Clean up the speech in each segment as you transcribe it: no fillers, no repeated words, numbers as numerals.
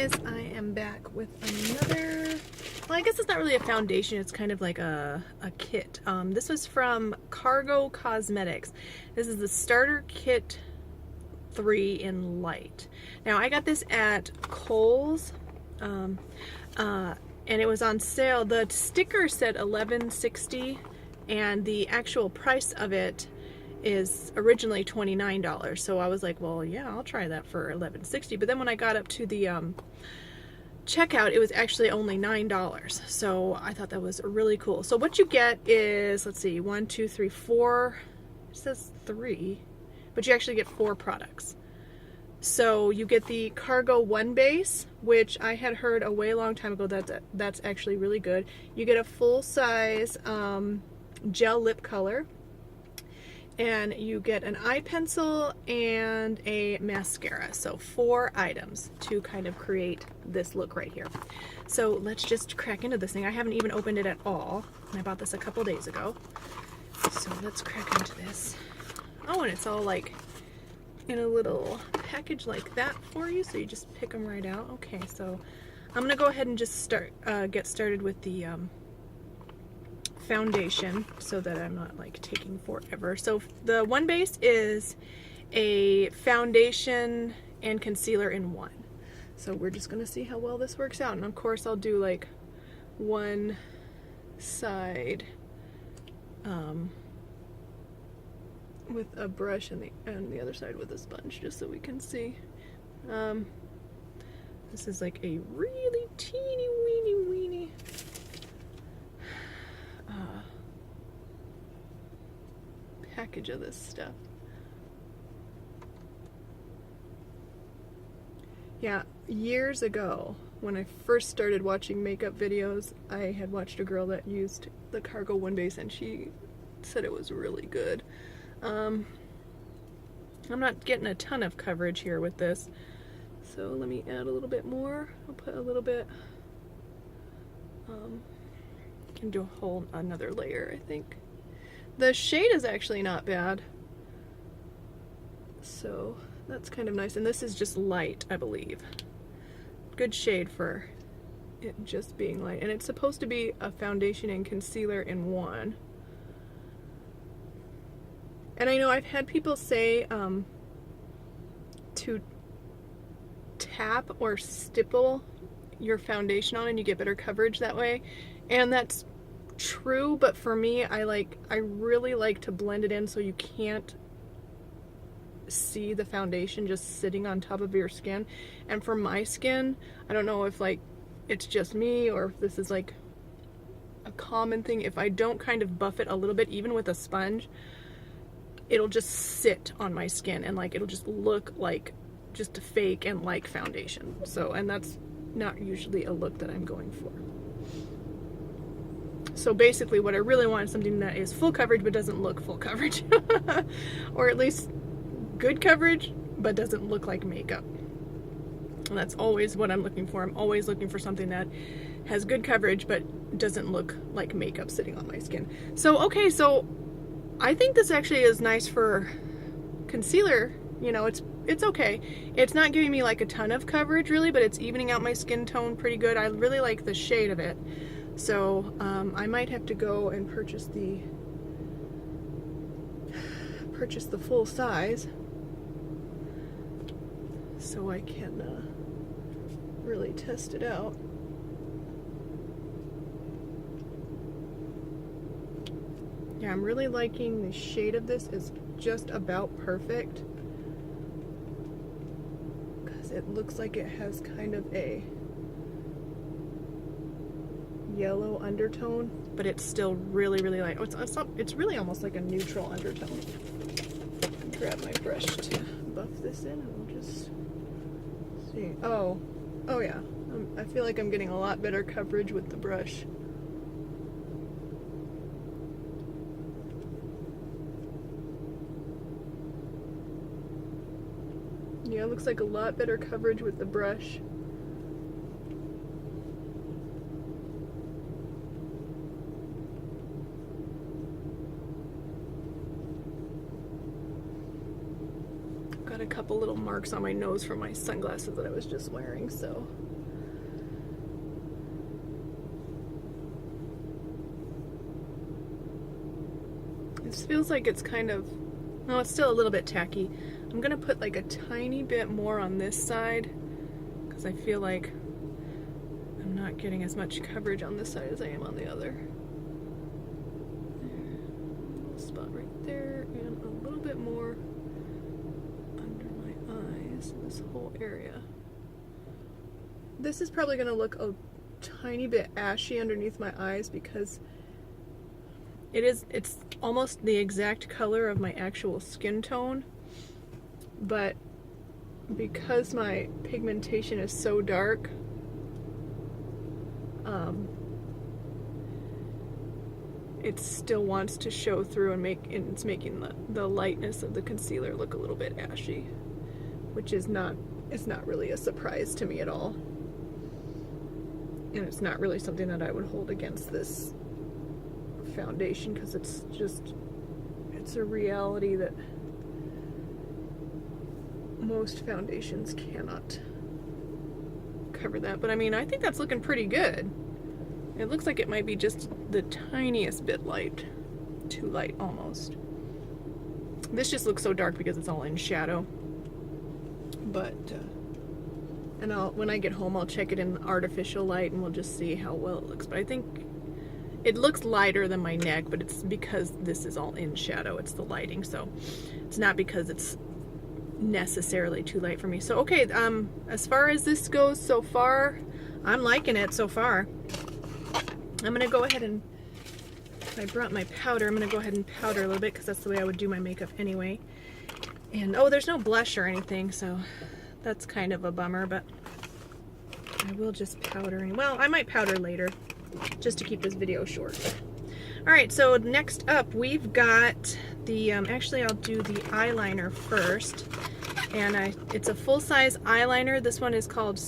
guys, I am back with another, well, I guess it's not really a foundation, it's kind of like a kit. This was from Cargo Cosmetics. This is the starter kit 3 in light. Now I got this at Kohl's, and it was on sale. The sticker said $11.60 and the actual price of it is originally $29. So I was like, well, yeah, I'll try that for $11.60. But then when I got up to the checkout, it was actually only $9. So I thought that was really cool. So what you get is, let's see, 1, 2, 3, 4. It says 3, but you actually get 4 products. So you get the Cargo Onebase, which I had heard a way long time ago that's actually really good. You get a full size gel lip color. And you get an eye pencil and a mascara. So 4 items to kind of create this look right here. So let's just crack into this thing. I haven't even opened it at all. I bought this a couple days ago. So let's crack into this. Oh, and it's all like in a little package like that for you. So you just pick them right out. Okay, so I'm gonna go ahead and just get started with the foundation so that I'm not like taking forever. So the Onebase is a foundation and concealer in one. So we're just gonna see how well this works out. And of course I'll do like one side with a brush and the other side with a sponge, just so we can see. This is like a really teeny weeny package of this stuff. Yeah, years ago when I first started watching makeup videos, I had watched a girl that used the Cargo Onebase and she said it was really good. I'm not getting a ton of coverage here with this, so let me add a little bit more. I'll put a little bit, can do another layer, I think. The shade is actually not bad, so that's kind of nice. And this is just light, I believe. Good shade for it just being light. And it's supposed to be a foundation and concealer in one. And I know I've had people say to tap or stipple your foundation on and you get better coverage that way. And that's true, but for me, I really like to blend it in so you can't see the foundation just sitting on top of your skin. And for my skin, I don't know if like it's just me or if this is like a common thing. If I don't kind of buff it a little bit, even with a sponge, it'll just sit on my skin and like it'll just look like just a fake and like foundation. So, and that's not usually a look that I'm going for. So basically what I really want is something that is full coverage but doesn't look full coverage. Or at least good coverage but doesn't look like makeup. And that's always what I'm looking for. I'm always looking for something that has good coverage but doesn't look like makeup sitting on my skin. So okay, so I think this actually is nice for concealer. You know, it's okay. It's not giving me like a ton of coverage really, but it's evening out my skin tone pretty good. I really like the shade of it. So I might have to go and purchase the full size so I can really test it out. Yeah, I'm really liking the shade of this. It's just about perfect because it looks like it has kind of a yellow undertone, but it's still really light. It's really almost like a neutral undertone. Grab my brush to buff this in and we'll just see. Oh yeah, I feel like I'm getting a lot better coverage with the brush. Yeah, it looks like a lot better coverage with the brush. Got a couple little marks on my nose from my sunglasses that I was just wearing, so This feels like it's kind of, no, it's still a little bit tacky. I'm gonna put like a tiny bit more on this side because I feel like I'm not getting as much coverage on this side as I am on the other. Spot right there, and a little bit more under my eyes, this whole area. This is probably going to look a tiny bit ashy underneath my eyes because it's almost the exact color of my actual skin tone, but because my pigmentation is so dark, it still wants to show through and it's making the lightness of the concealer look a little bit ashy, which is not really a surprise to me at all. And it's not really something that I would hold against this foundation because it's a reality that most foundations cannot cover that. But I mean, I think that's looking pretty good. It looks like it might be just the tiniest bit light. Too light, almost. This just looks so dark because it's all in shadow. But, and when I get home, I'll check it in artificial light and we'll just see how well it looks. But I think it looks lighter than my neck, but it's because this is all in shadow. It's the lighting, so it's not because it's necessarily too light for me. So, okay, as far as this goes so far, I'm liking it so far. I'm gonna go ahead and, I brought my powder, I'm gonna go ahead and powder a little bit because that's the way I would do my makeup anyway. And oh, there's no blush or anything, so that's kind of a bummer, but I will just powder. Well, I might powder later just to keep this video short. Alright, so next up we've got the, actually I'll do the eyeliner first. And it's a full-size eyeliner. This one is called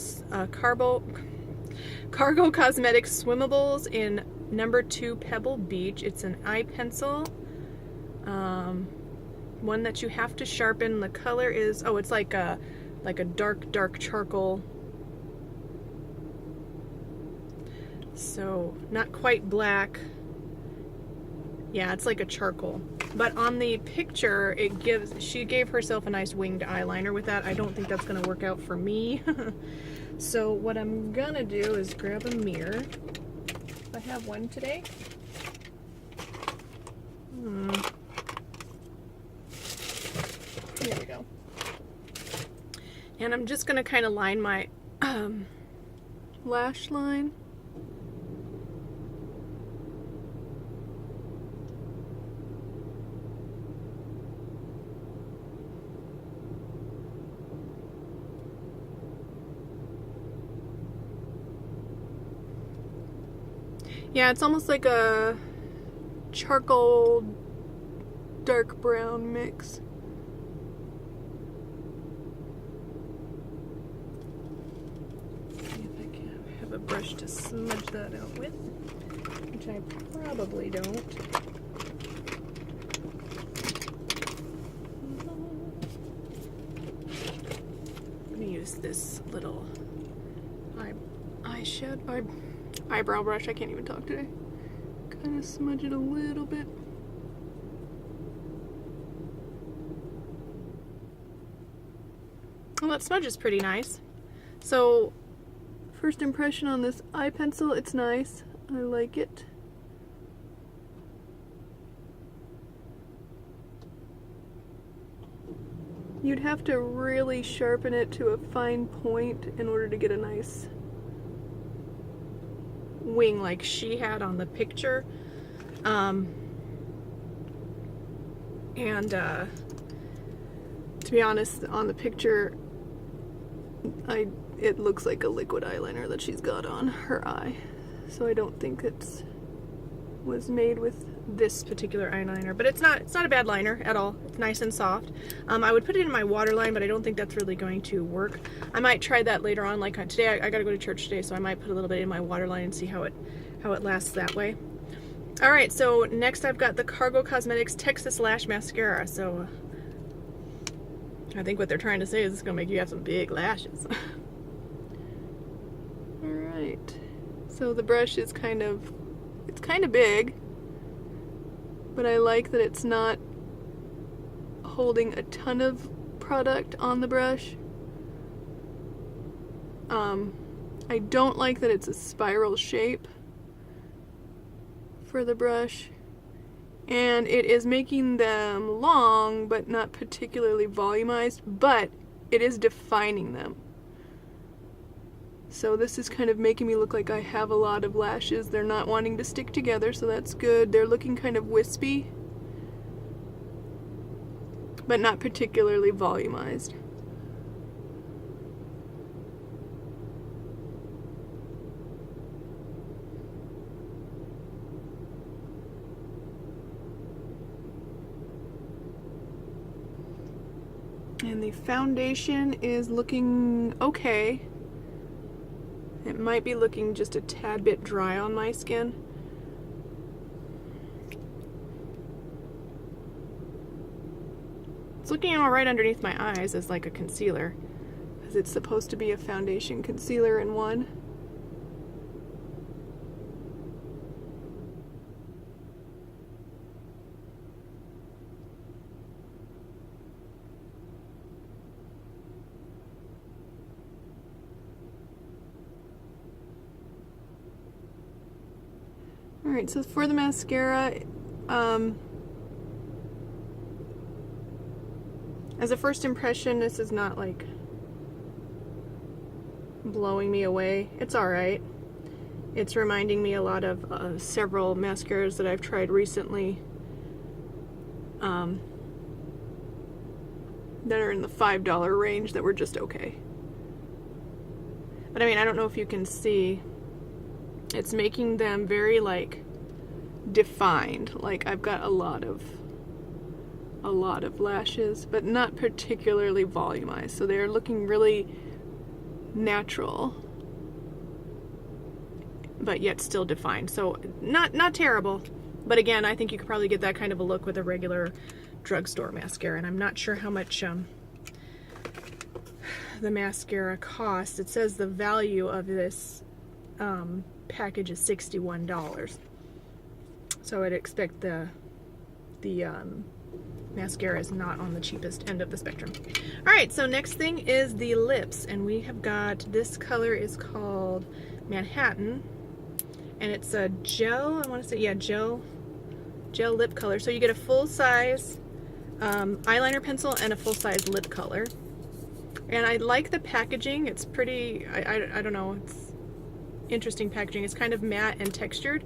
Cargo Cosmetics Swimmables in number 2 Pebble Beach. It's an eye pencil, one that you have to sharpen. The color is, oh, it's like a dark charcoal. So not quite black. Yeah, it's like a charcoal. But on the picture, she gave herself a nice winged eyeliner with that. I don't think that's gonna work out for me. So what I'm gonna do is grab a mirror. If I have one today. Here we go. And I'm just gonna kind of line my lash line. Yeah, it's almost like a charcoal dark brown mix. See if I can have a brush to smudge that out with, which I probably don't. I'm gonna use this little eyebrow brush. I can't even talk today. Kind of smudge it a little bit. Well, that smudge is pretty nice. So, first impression on this eye pencil, it's nice. I like it. You'd have to really sharpen it to a fine point in order to get a nice wing like she had on the picture. To be honest, on the picture it looks like a liquid eyeliner that she's got on her eye, so I don't think it was made with this particular eyeliner. But it's not a bad liner at all. It's nice and soft. I would put it in my waterline, but I don't think that's really going to work. I might try that later on. Like today, I gotta go to church today, so I might put a little bit in my waterline and see how it lasts that way. All right, so next I've got the Cargo Cosmetics Texas Lash Mascara. So I think what they're trying to say is it's gonna make you have some big lashes. All right, so the brush is kind of big. but I like that it's not holding a ton of product on the brush. I don't like that it's a spiral shape for the brush, and it is making them long but not particularly volumized, but it is defining them. So this is kind of making me look like I have a lot of lashes. They're not wanting to stick together, so that's good. They're looking kind of wispy, but not particularly volumized. And the foundation is looking okay. It might be looking just a tad bit dry on my skin. It's looking all right underneath my eyes as like a concealer, because it's supposed to be a foundation concealer in one. Alright, so for the mascara, as a first impression, this is not like blowing me away. It's alright. It's reminding me a lot of several mascaras that I've tried recently that are in the $5 range that were just okay. But I mean, I don't know if you can see, it's making them very like defined. Like I've got a lot of lashes, but not particularly volumized. So they're looking really natural, but yet still defined. So not terrible. But again, I think you could probably get that kind of a look with a regular drugstore mascara. And I'm not sure how much the mascara costs. It says the value of this package is $61. So I'd expect the mascara is not on the cheapest end of the spectrum. Alright, so next thing is the lips, and we have got, this color is called Manhattan, and it's a gel, I want to say, yeah, gel lip color. So you get a full-size eyeliner pencil and a full-size lip color. And I like the packaging. It's pretty, I don't know, it's interesting packaging. It's kind of matte and textured.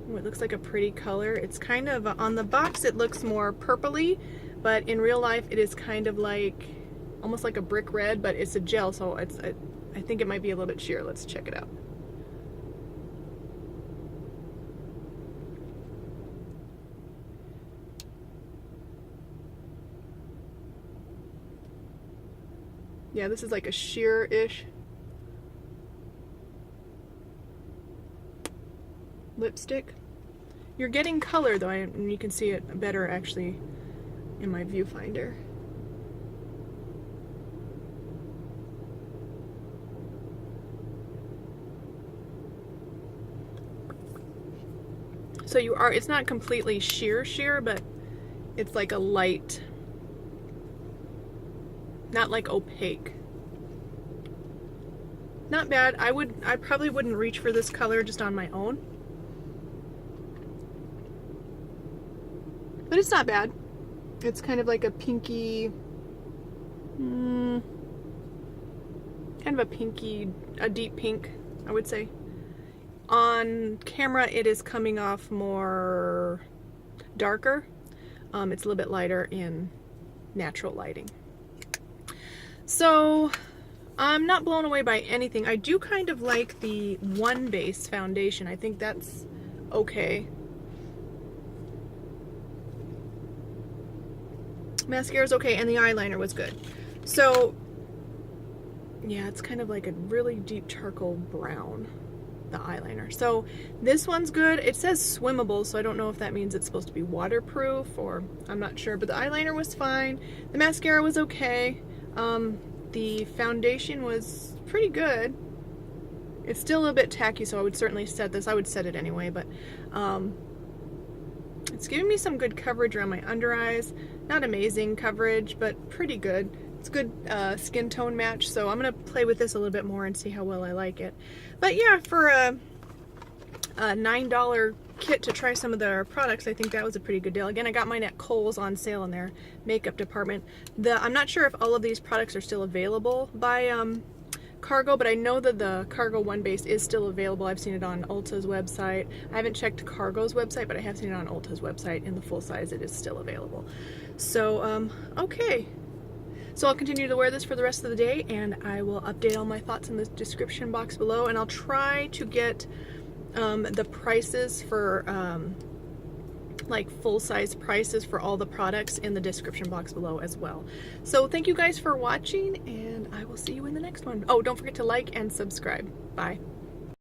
Ooh, it looks like a pretty color. It's kind of, on the box it looks more purpley, but in real life it is kind of like, almost like a brick red, but it's a gel, so it's, I think it might be a little bit sheer. Let's check it out. Yeah, this is like a sheer-ish lipstick. You're getting color though, and you can see it better actually in my viewfinder. So you are, it's not completely sheer, but it's like a light, not like opaque. Not bad. I probably wouldn't reach for this color just on my own, but it's not bad. It's kind of like a pinky, kind of a pinky, a deep pink, I would say. On camera it is coming off more darker. It's a little bit lighter in natural lighting. So I'm not blown away by anything. I do kind of like the Onebase Foundation. I think that's okay. Mascara's okay, and the eyeliner was good. So yeah, it's kind of like a really deep charcoal brown, the eyeliner. So this one's good. It says swimmable, so I don't know if that means it's supposed to be waterproof, or I'm not sure, but the eyeliner was fine. The mascara was okay. The foundation was pretty good. It's still a bit tacky, so I would certainly set this. I would set it anyway, but It's giving me some good coverage around my under eyes. Not amazing coverage, but pretty good. It's good skin tone match, so I'm going to play with this a little bit more and see how well I like it. But yeah, for a $9 kit to try some of their products, I think that was a pretty good deal. Again, I got mine at Kohl's on sale in their makeup department. I'm not sure if all of these products are still available by Cargo, but I know that the Cargo Onebase is still available. I've seen it on Ulta's website. I haven't checked Cargo's website, but I have seen it on Ulta's website. In the full size, it is still available. So, okay. So I'll continue to wear this for the rest of the day, and I will update all my thoughts in the description box below, and I'll try to get the prices for like full-size prices for all the products in the description box below as well. So thank you guys for watching, and I will see you in the next one. Oh, don't forget to like and subscribe. Bye.